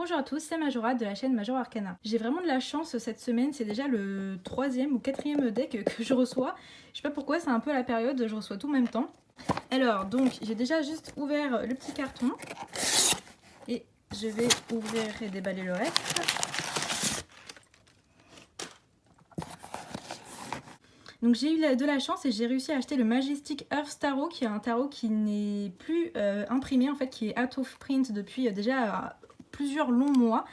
Bonjour à tous, c'est Majora de la chaîne Majora Arcana. J'ai vraiment de la chance cette semaine, c'est déjà le 3e ou 4e deck que je reçois. Je sais pas pourquoi, c'est un peu la période, je reçois tout en même temps. Alors, donc, j'ai déjà juste ouvert le petit carton. Et je vais ouvrir et déballer le reste. Donc j'ai eu de la chance et j'ai réussi à acheter le Majestic Earth Tarot, qui est un tarot qui n'est plus imprimé, en fait, qui est out of print depuis déjà plusieurs longs mois.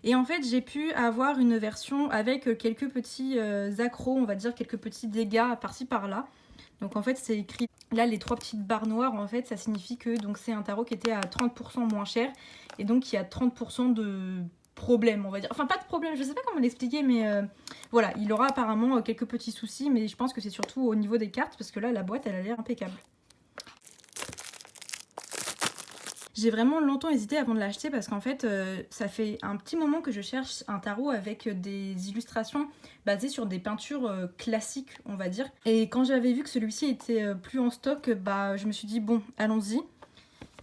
Et en fait, j'ai pu avoir une version avec quelques petits accros, on va dire, quelques petits dégâts par-ci par-là. Donc en fait, c'est écrit là, les 3 petites barres noires, en fait, ça signifie que c'est un tarot qui était à 30% moins cher et donc qui a 30% de problème, on va dire. Enfin, pas de problème, je sais pas comment l'expliquer, mais voilà, il aura apparemment quelques petits soucis, mais je pense que c'est surtout au niveau des cartes, parce que là, la boîte, elle a l'air impeccable. J'ai vraiment longtemps hésité avant de l'acheter parce qu'en fait, ça fait un petit moment que je cherche un tarot avec des illustrations basées sur des peintures classiques, on va dire. Et quand j'avais vu que celui-ci était plus en stock, bah, je me suis dit, bon, allons-y.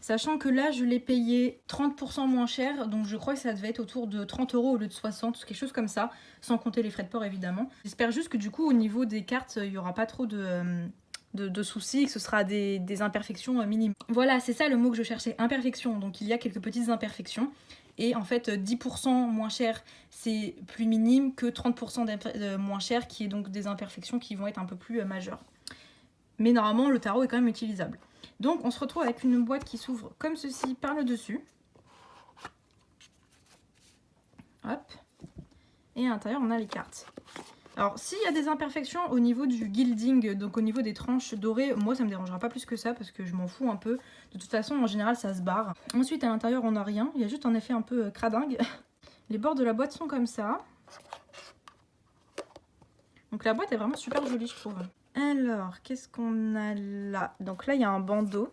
Sachant que là, je l'ai payé 30% moins cher, donc je crois que ça devait être autour de 30 € au lieu de 60, quelque chose comme ça, sans compter les frais de port évidemment. J'espère juste que du coup, au niveau des cartes, il n'y aura pas trop de soucis, que ce sera des imperfections minimes. Voilà, c'est ça le mot que je cherchais, imperfection. Donc il y a quelques petites imperfections. Et en fait, 10% moins cher, c'est plus minime que 30% moins cher, qui est donc des imperfections qui vont être un peu plus majeures. Mais normalement, le tarot est quand même utilisable. Donc on se retrouve avec une boîte qui s'ouvre comme ceci par le dessus. Hop. Et à l'intérieur, on a les cartes. Alors, s'il y a des imperfections au niveau du gilding, donc au niveau des tranches dorées, moi ça me dérangera pas plus que ça parce que je m'en fous un peu. De toute façon, en général, ça se barre. Ensuite, à l'intérieur, on n'a rien. Il y a juste un effet un peu cradingue. Les bords de la boîte sont comme ça. Donc la boîte est vraiment super jolie, je trouve. Alors, qu'est-ce qu'on a là? Donc là, il y a un bandeau.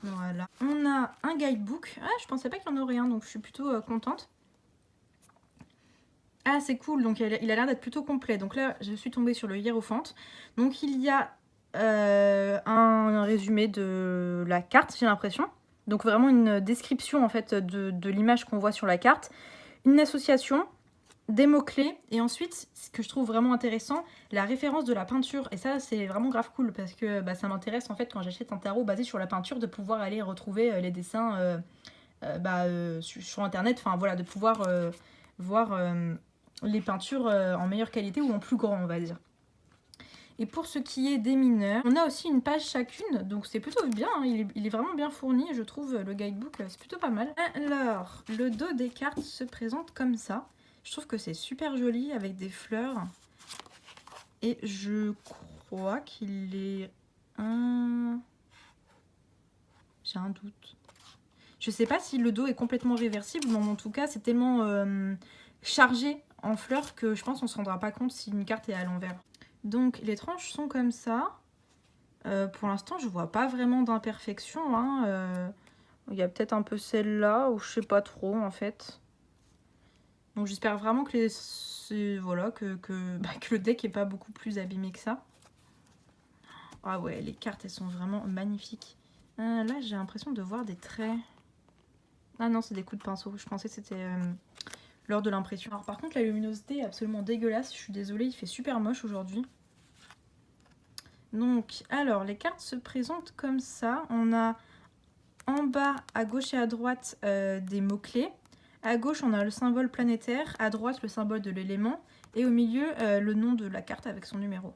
Voilà. On a un guidebook. Ah, je pensais pas qu'il y en aurait un, donc je suis plutôt contente. Ah, c'est cool, donc il a l'air d'être plutôt complet. Donc là, je suis tombée sur le Hiérophant. Donc il y a un résumé de la carte, j'ai l'impression. Donc vraiment une description en fait de l'image qu'on voit sur la carte. Une association, des mots-clés. Et ensuite, ce que je trouve vraiment intéressant, la référence de la peinture. Et ça, c'est vraiment grave cool parce que bah, ça m'intéresse en fait quand j'achète un tarot basé sur la peinture de pouvoir aller retrouver les dessins sur internet. Enfin voilà, de pouvoir voir les peintures en meilleure qualité ou en plus grand, on va dire. Et pour ce qui est des mineurs, on a aussi une page chacune, donc c'est plutôt bien, hein, il est vraiment bien fourni, je trouve le guidebook, c'est plutôt pas mal. Alors, le dos des cartes se présente comme ça. Je trouve que c'est super joli avec des fleurs. Et je crois qu'il est un... J'ai un doute. Je sais pas si le dos est complètement réversible, mais en tout cas, c'est tellement chargé en fleurs que je pense qu'on ne se rendra pas compte si une carte est à l'envers. Donc les tranches sont comme ça. Pour l'instant, je vois pas vraiment d'imperfection. Hein. Il y a peut-être un peu celle-là, ou je sais pas trop en fait. Donc j'espère vraiment que, voilà, que le deck est pas beaucoup plus abîmé que ça. Ah ouais, les cartes, elles sont vraiment magnifiques. Là, j'ai l'impression de voir des traits. Ah non, c'est des coups de pinceau. Je pensais que c'était lors de l'impression. Alors par contre, la luminosité est absolument dégueulasse. Je suis désolée, il fait super moche aujourd'hui. Donc, alors, les cartes se présentent comme ça. On a en bas, à gauche et à droite, des mots-clés. À gauche, on a le symbole planétaire. À droite, le symbole de l'élément. Et au milieu, le nom de la carte avec son numéro.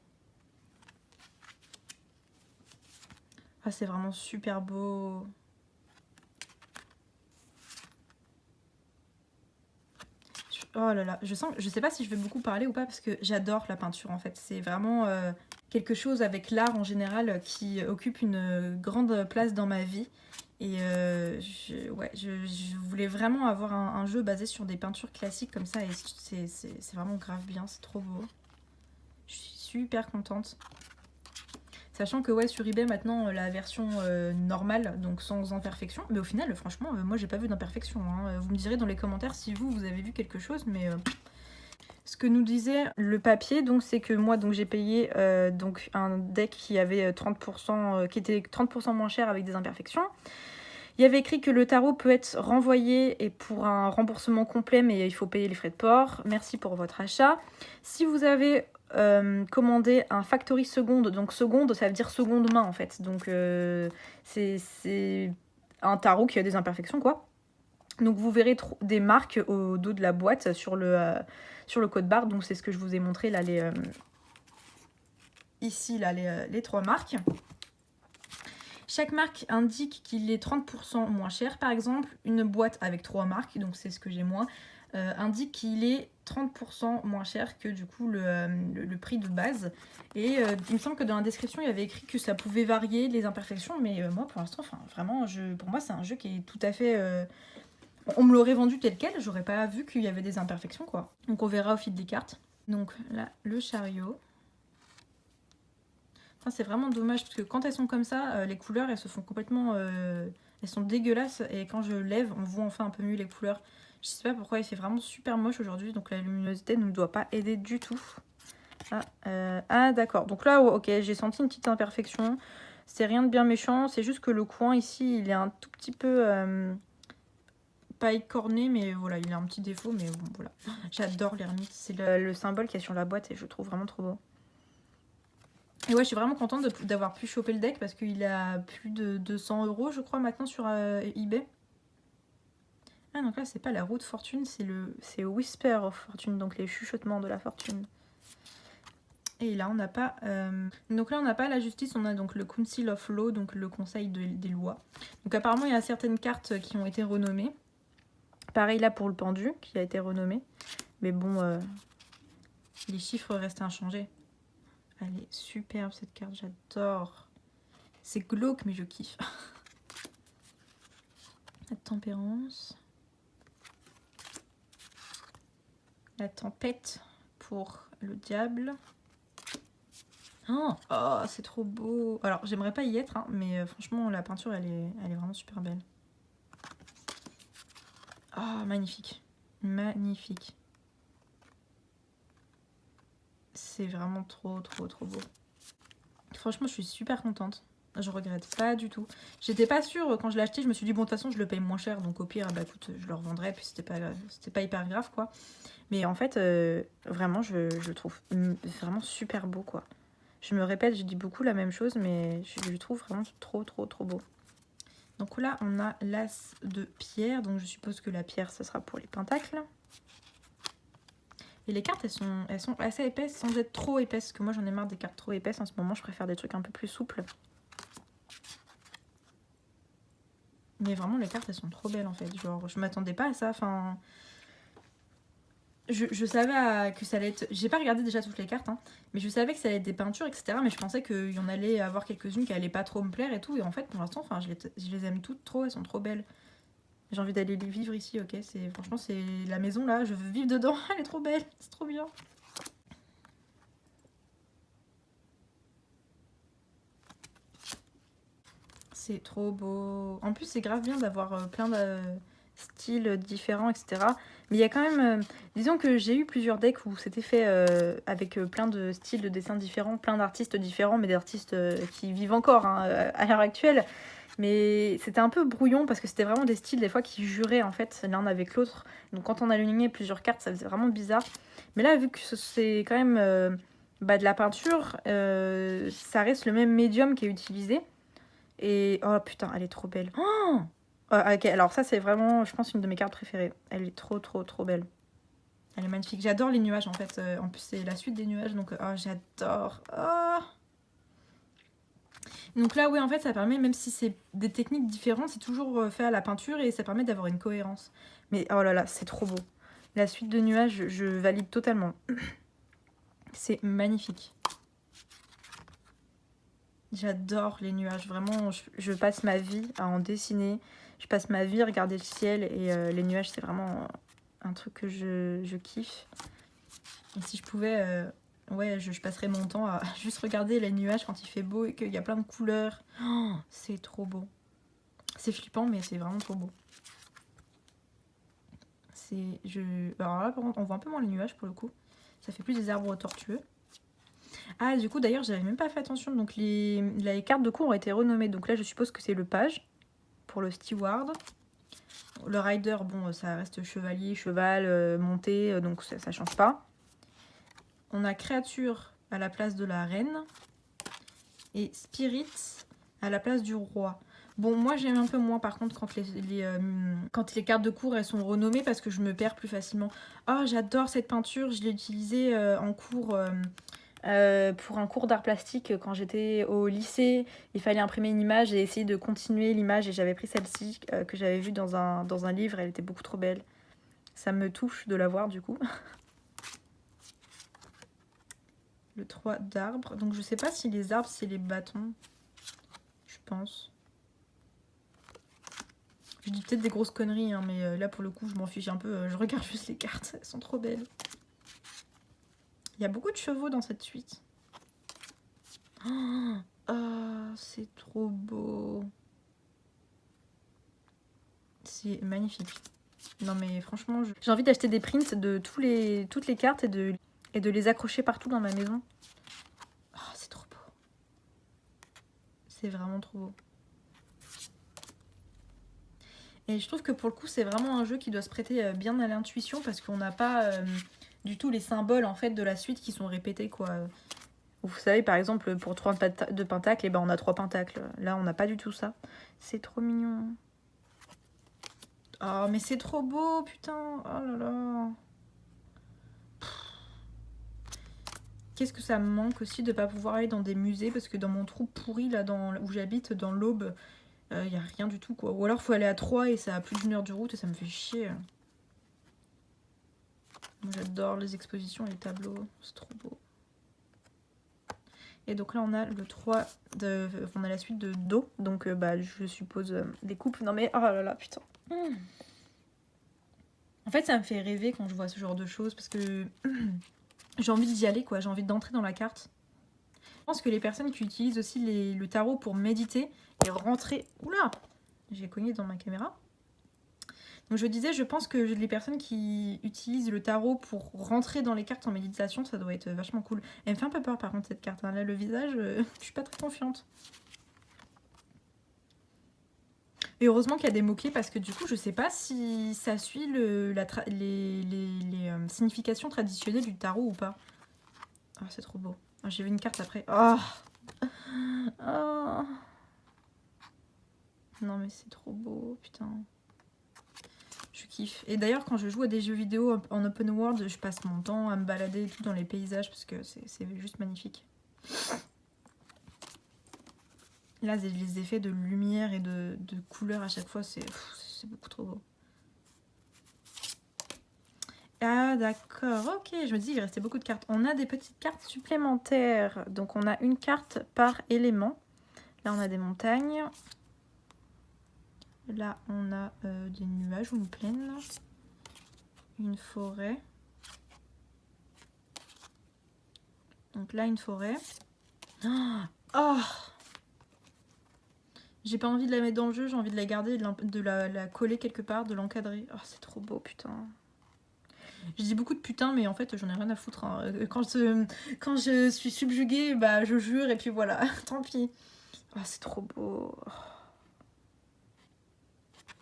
Ah, c'est vraiment super beau. Oh là là, je sais pas si je vais beaucoup parler ou pas parce que j'adore la peinture en fait. C'est vraiment quelque chose avec l'art en général qui occupe une grande place dans ma vie. Et je voulais vraiment avoir un jeu basé sur des peintures classiques comme ça et c'est vraiment grave bien, c'est trop beau. Je suis super contente. Sachant que ouais, sur eBay maintenant, la version normale, donc sans imperfection. Mais au final, franchement, moi j'ai pas vu d'imperfection. Hein. Vous me direz dans les commentaires si vous avez vu quelque chose, mais... Ce que nous disait le papier, donc c'est que moi donc j'ai payé donc un deck qui avait 30%, qui était 30% moins cher avec des imperfections. Il y avait écrit que le tarot peut être renvoyé et pour un remboursement complet, mais il faut payer les frais de port. Merci pour votre achat. Si vous avez commandé un factory seconde, donc seconde, ça veut dire seconde main en fait. Donc c'est un tarot qui a des imperfections, quoi. Donc vous verrez des marques au dos de la boîte sur le code barre. Donc c'est ce que je vous ai montré là, ici là, les 3 marques. Chaque marque indique qu'il est 30% moins cher. Par exemple, une boîte avec 3 marques, donc c'est ce que j'ai moi, indique qu'il est 30% moins cher que du coup le prix de base. Et il me semble que dans la description, il y avait écrit que ça pouvait varier les imperfections, mais moi pour l'instant, vraiment, pour moi c'est un jeu qui est tout à fait... On me l'aurait vendu tel quel, j'aurais pas vu qu'il y avait des imperfections, quoi. Donc on verra au fil des cartes. Donc là, le chariot. Enfin, c'est vraiment dommage parce que quand elles sont comme ça, les couleurs elles se font complètement... elles sont dégueulasses et quand je lève, on voit enfin un peu mieux les couleurs. Je sais pas pourquoi il fait vraiment super moche aujourd'hui, donc la luminosité ne doit pas aider du tout. Ah d'accord, donc là, ok, j'ai senti une petite imperfection. C'est rien de bien méchant, c'est juste que le coin ici, il est un tout petit peu... pas écorné, mais voilà, il a un petit défaut, mais bon, voilà. J'adore l'ermite, c'est le symbole qui est sur la boîte et je le trouve vraiment trop beau. Et ouais, je suis vraiment contente d'avoir pu choper le deck parce qu'il a plus de 200 € je crois maintenant sur eBay. Ah donc là c'est pas la roue de fortune, c'est Whisper of Fortune, donc les chuchotements de la fortune. Et là on n'a pas donc là on n'a pas la justice, on a donc le Council of Law, donc le conseil des lois. Donc apparemment il y a certaines cartes qui ont été renommées. Pareil là pour le pendu qui a été renommé. Mais bon, les chiffres restent inchangés. Elle est superbe cette carte, j'adore. C'est glauque mais je kiffe. La tempérance. La tempête pour le diable. Oh, c'est trop beau. Alors j'aimerais pas y être, hein, mais franchement la peinture elle est vraiment super belle. Oh, magnifique. Magnifique. C'est vraiment trop beau. Franchement je suis super contente. Je regrette pas du tout. J'étais pas sûre quand je l'ai acheté, je me suis dit bon de toute façon je le paye moins cher, donc au pire bah écoute je le revendrai, puis c'était pas hyper grave quoi. Mais en fait vraiment je le trouve vraiment super beau quoi. Je me répète, je dis beaucoup la même chose, mais je le trouve vraiment trop beau. Donc là on a l'as de pierre, donc je suppose que la pierre ça sera pour les pentacles. Et les cartes elles sont assez épaisses sans être trop épaisses, parce que moi j'en ai marre des cartes trop épaisses en ce moment, je préfère des trucs un peu plus souples. Mais vraiment les cartes elles sont trop belles en fait, genre je m'attendais pas à ça, enfin... Je savais que ça allait être... J'ai pas regardé déjà toutes les cartes, hein, mais je savais que ça allait être des peintures, etc. Mais je pensais qu'il y en allait avoir quelques-unes qui allaient pas trop me plaire et tout. Et en fait, pour l'instant, je les aime toutes trop, elles sont trop belles. J'ai envie d'aller les vivre ici, ok. Franchement, c'est la maison là, je veux vivre dedans, elle est trop belle, c'est trop bien. C'est trop beau. En plus, c'est grave bien d'avoir plein de styles différents, etc. Mais il y a quand même... disons que j'ai eu plusieurs decks où c'était fait avec plein de styles de dessins différents, plein d'artistes différents, mais des artistes qui vivent encore hein, à l'heure actuelle. Mais c'était un peu brouillon parce que c'était vraiment des styles des fois qui juraient en fait l'un avec l'autre. Donc quand on alignait plusieurs cartes, ça faisait vraiment bizarre. Mais là, vu que c'est quand même de la peinture, ça reste le même médium qui est utilisé. Et oh putain, elle est trop belle. Oh ok, alors ça c'est vraiment, je pense, une de mes cartes préférées. Elle est trop belle. Elle est magnifique. J'adore les nuages en fait. En plus c'est la suite des nuages, donc oh, j'adore. Oh. Donc là oui en fait ça permet, même si c'est des techniques différentes, c'est toujours fait à la peinture et ça permet d'avoir une cohérence. Mais oh là là, c'est trop beau. La suite de nuages, je valide totalement. C'est magnifique. J'adore les nuages, vraiment, je passe ma vie à en dessiner. Je passe ma vie à regarder le ciel et les nuages, c'est vraiment un truc que je kiffe. Et si je pouvais, ouais, je passerais mon temps à juste regarder les nuages quand il fait beau et qu'il y a plein de couleurs. Oh, c'est trop beau. C'est flippant, mais c'est vraiment trop beau. Alors là, par contre, on voit un peu moins les nuages pour le coup. Ça fait plus des arbres tortueux. Ah, du coup, d'ailleurs, j'avais même pas fait attention. Donc, les cartes de coup ont été renommées. Donc là, je suppose que c'est le page. pour le steward. Le rider, bon, ça reste chevalier, cheval, monté, donc ça change pas. On a créature à la place de la reine. Et spirit à la place du roi. Bon, moi j'aime un peu moins par contre quand les cartes de cours elles sont renommées parce que je me perds plus facilement. Oh, j'adore cette peinture, je l'ai utilisée en cours pour un cours d'art plastique quand j'étais au lycée. Il fallait imprimer une image et essayer de continuer l'image et j'avais pris celle-ci que j'avais vue dans un livre, elle était beaucoup trop belle. Ça me touche de la voir du coup. Le 3 d'arbres, donc je sais pas si les arbres c'est les bâtons, je pense. Je dis peut-être des grosses conneries, hein, mais là pour le coup je m'en fiche un peu, je regarde juste les cartes, elles sont trop belles. Il y a beaucoup de chevaux dans cette suite. Oh, c'est trop beau. C'est magnifique. Non mais franchement, j'ai envie d'acheter des prints de toutes les cartes et de les accrocher partout dans ma maison. Oh, c'est trop beau. C'est vraiment trop beau. Et je trouve que pour le coup, c'est vraiment un jeu qui doit se prêter bien à l'intuition parce qu'on n'a pas du tout les symboles en fait de la suite qui sont répétés quoi. Vous savez par exemple pour 3 de pentacles, et ben on a 3 pentacles. Là, on n'a pas du tout ça. C'est trop mignon. Oh mais c'est trop beau, putain. Oh là là. Qu'est-ce que ça me manque aussi de pas pouvoir aller dans des musées parce que dans mon trou pourri là où j'habite dans l'Aube, y a rien du tout quoi. Ou alors faut aller à 3 et ça a plus d'une heure de route et ça me fait chier. J'adore les expositions et les tableaux, c'est trop beau. Et donc là on a le 3 on a la suite de Do, donc bah je suppose des coupes. Non mais oh là là putain. En fait ça me fait rêver quand je vois ce genre de choses parce que j'ai envie d'y aller quoi, j'ai envie d'entrer dans la carte. Je pense que les personnes qui utilisent aussi le tarot pour méditer et rentrer... Oula, j'ai cogné dans ma caméra. Donc je disais, je pense que les personnes qui utilisent le tarot pour rentrer dans les cartes en méditation, ça doit être vachement cool. Elle me fait un peu peur par contre cette carte. Hein. Là, le visage, je suis pas très confiante. Et heureusement qu'il y a des mots-clés parce que du coup, je sais pas si ça suit les significations traditionnelles du tarot ou pas. Ah, c'est trop beau. Ah, j'ai vu une carte après. Oh, oh. Non mais c'est trop beau, putain. Je kiffe. Et d'ailleurs, quand je joue à des jeux vidéo en open world, je passe mon temps à me balader et tout dans les paysages parce que c'est juste magnifique. Là, les effets de lumière et de couleurs à chaque fois, c'est beaucoup trop beau. Ah d'accord, ok, je me dis il restait beaucoup de cartes. On a des petites cartes supplémentaires. Donc on a une carte par élément. Là on a des montagnes. Là on a des nuages ou une plaine. Une forêt. Donc là une forêt. Oh, j'ai pas envie de la mettre dans le jeu, j'ai envie de la garder, de la coller quelque part, de l'encadrer. Oh c'est trop beau putain. Je dis beaucoup de putain, mais en fait, j'en ai rien à foutre. Hein. Quand je suis subjuguée, bah, je jure, et puis voilà, tant pis. Oh, c'est trop beau.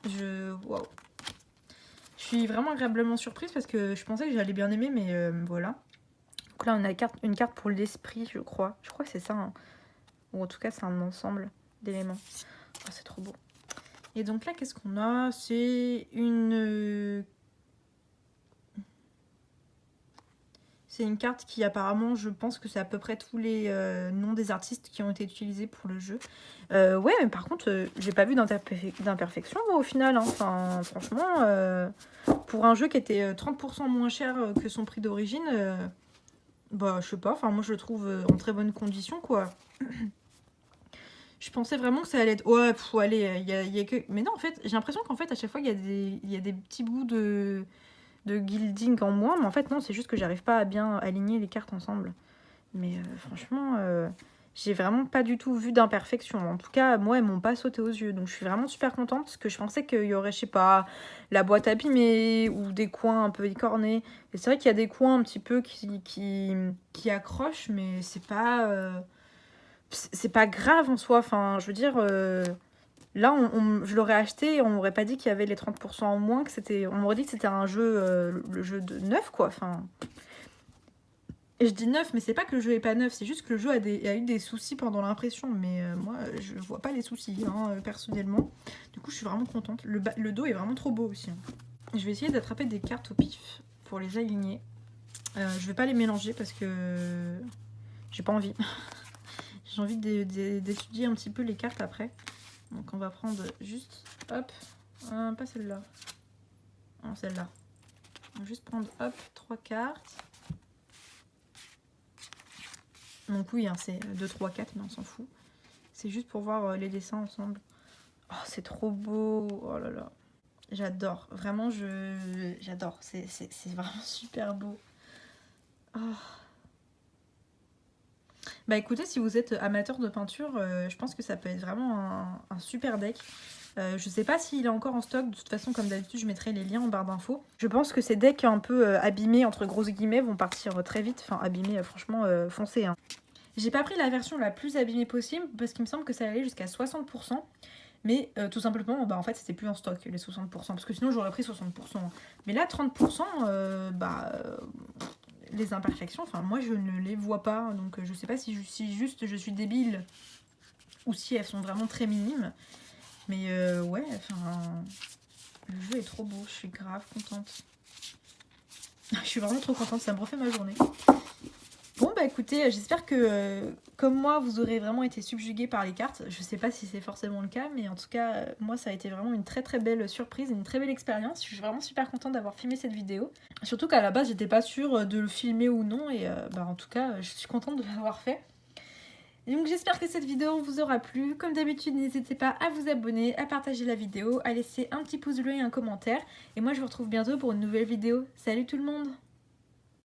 Waouh. Je suis vraiment agréablement surprise parce que je pensais que j'allais bien aimer, mais voilà. Donc là, on a une carte pour l'esprit, je crois. Je crois que c'est ça. Hein. Ou en tout cas, c'est un ensemble d'éléments. Oh, c'est trop beau. Et donc là, qu'est-ce qu'on a? C'est une... C'est une carte qui apparemment, je pense que c'est à peu près tous les noms des artistes qui ont été utilisés pour le jeu. Ouais, mais par contre, j'ai pas vu d'imperfection au final. Hein. Enfin, franchement, pour un jeu qui était 30% moins cher que son prix d'origine, bah je sais pas, enfin moi je le trouve en très bonne condition quoi. Je pensais vraiment que ça allait être... Ouais, allez, y a que... Mais non, en fait, j'ai l'impression qu'en fait, à chaque fois, il y a des petits bouts de gilding en moins, mais en fait non, c'est juste que j'arrive pas à bien aligner les cartes ensemble. Mais franchement, j'ai vraiment pas du tout vu d'imperfection. En tout cas, moi, elles m'ont pas sauté aux yeux, donc je suis vraiment super contente parce que je pensais qu'il y aurait, je sais pas, la boîte abîmée ou des coins un peu écornés. Et c'est vrai qu'il y a des coins un petit peu qui accrochent, mais c'est pas grave en soi. Enfin, je veux dire, Là, je l'aurais acheté et on m'aurait pas dit qu'il y avait les 30% en moins, on m'aurait dit que c'était un jeu, le jeu de neuf, quoi. Enfin, et je dis neuf, mais c'est pas que le jeu est pas neuf, c'est juste que le jeu a eu des soucis pendant l'impression. Mais moi, je vois pas les soucis, hein, personnellement. Du coup, je suis vraiment contente. Le dos est vraiment trop beau aussi, hein. Je vais essayer d'attraper des cartes au pif pour les aligner. Je vais pas les mélanger parce que j'ai pas envie. J'ai envie d'étudier un petit peu les cartes après. Donc on va prendre juste, hop, pas celle-là. Non, celle-là. On va juste prendre, hop, 3 cartes. Donc oui, hein, c'est 2, 3, 4, mais on s'en fout. C'est juste pour voir les dessins ensemble. Oh, c'est trop beau. Oh là là. J'adore. Vraiment, j'adore. C'est vraiment super beau. Oh. Bah écoutez, si vous êtes amateur de peinture, je pense que ça peut être vraiment un super deck. Je sais pas s'il est encore en stock, de toute façon comme d'habitude je mettrai les liens en barre d'infos. Je pense que ces decks un peu abîmés entre grosses guillemets vont partir très vite, enfin abîmés franchement foncés, hein. J'ai pas pris la version la plus abîmée possible parce qu'il me semble que ça allait jusqu'à 60%. Mais tout simplement, bah, en fait c'était plus en stock les 60%, parce que sinon j'aurais pris 60%. Mais là 30%, les imperfections, enfin moi je ne les vois pas, donc je sais pas si juste je suis débile ou si elles sont vraiment très minimes. Mais ouais, enfin, le jeu est trop beau, je suis grave contente. Je suis vraiment trop contente, ça me refait ma journée. Bon bah écoutez, j'espère que comme moi vous aurez vraiment été subjugués par les cartes. Je sais pas si c'est forcément le cas, mais en tout cas moi ça a été vraiment une très très belle surprise, une très belle expérience. Je suis vraiment super contente d'avoir filmé cette vidéo. Surtout qu'à la base j'étais pas sûre de le filmer ou non, et bah en tout cas je suis contente de l'avoir fait. Et donc j'espère que cette vidéo vous aura plu. Comme d'habitude, n'hésitez pas à vous abonner, à partager la vidéo, à laisser un petit pouce bleu et un commentaire. Et moi je vous retrouve bientôt pour une nouvelle vidéo. Salut tout le monde!